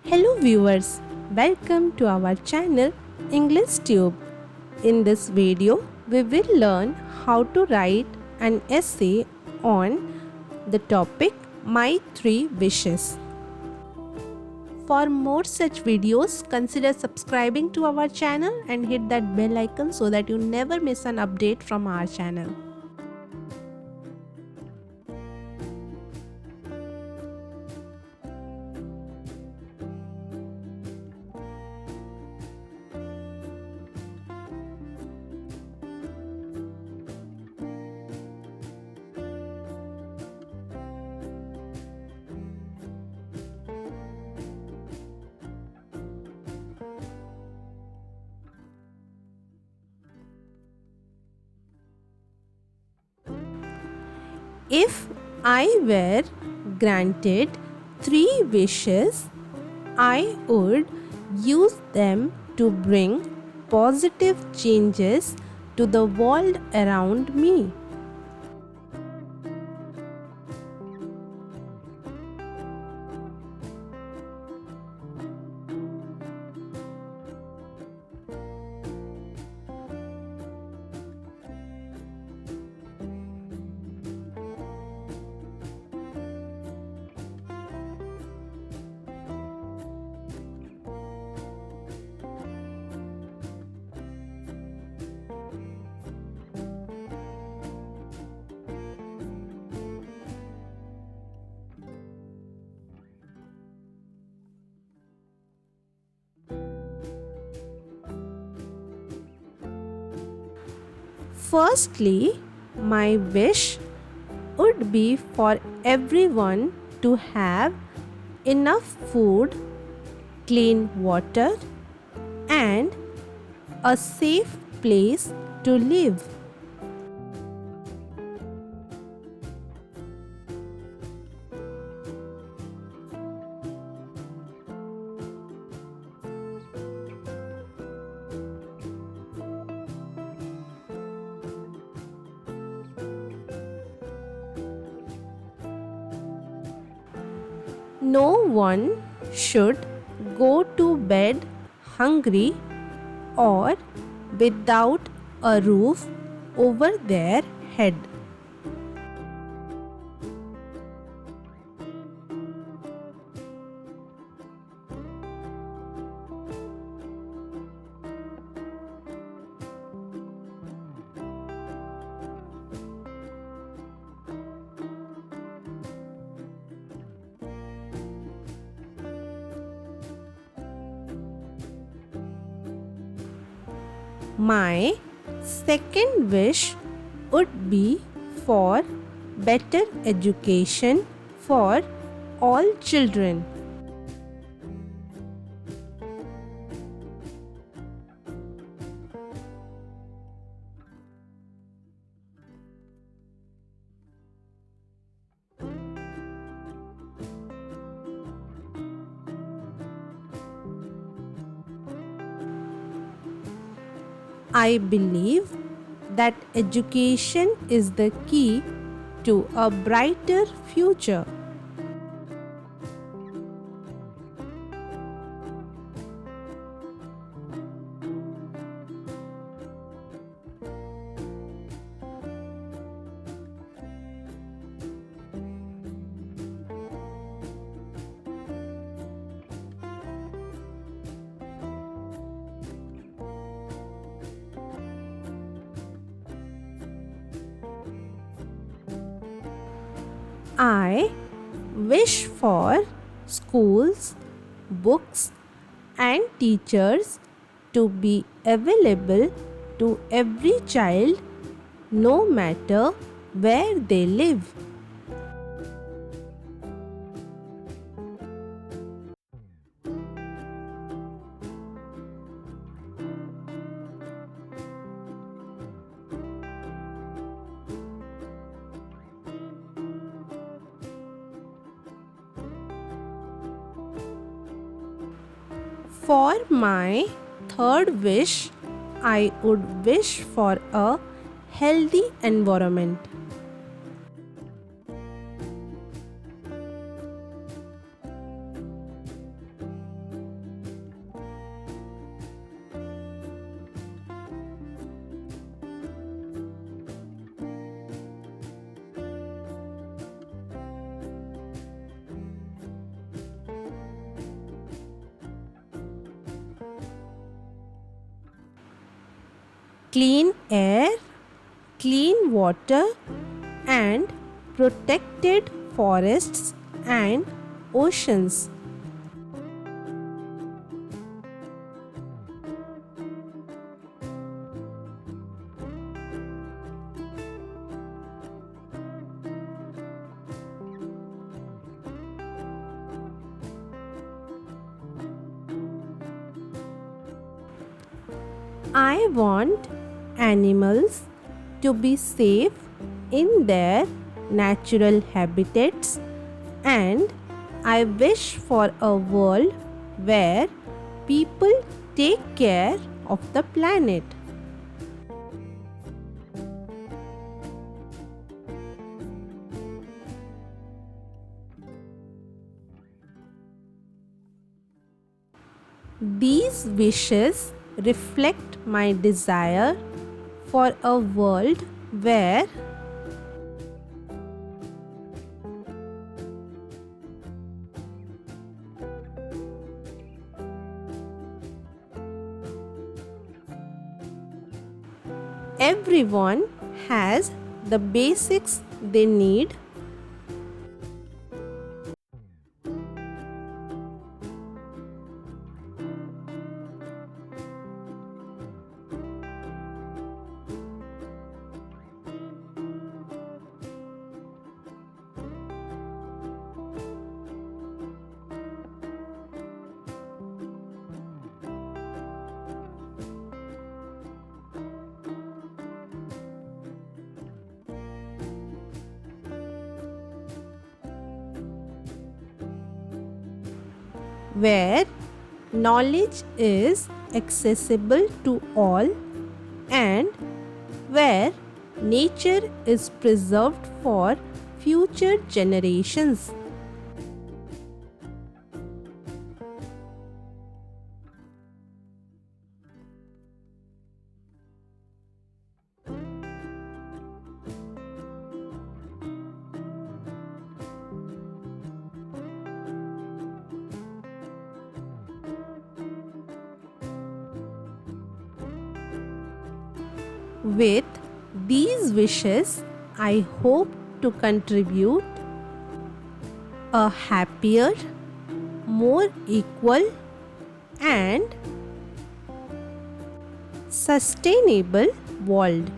Hello viewers, welcome to our channel English Tube. In this video, we will learn how to write an essay on the topic My 3 Wishes. For more such videos, consider subscribing to our channel and hit that bell icon so that you never miss an update from our channel. If I were granted 3 wishes, I would use them to bring positive changes to the world around me. Firstly, my wish would be for everyone to have enough food, clean water, and a safe place to live. No one should go to bed hungry or without a roof over their head. My second wish would be for better education for all children. I believe that education is the key to a brighter future. I wish for schools, books, and teachers to be available to every child no matter where they live. For my third wish, I would wish for a healthy environment. clean air, clean water, and protected forests and oceans. I want animals to be safe in their natural habitats, and I wish for a world where people take care of the planet. These wishes reflect my desire for a world where everyone has the basics they need. Where knowledge is accessible to all, and where nature is preserved for future generations. With these wishes, I hope to contribute a happier, more equal, and sustainable world.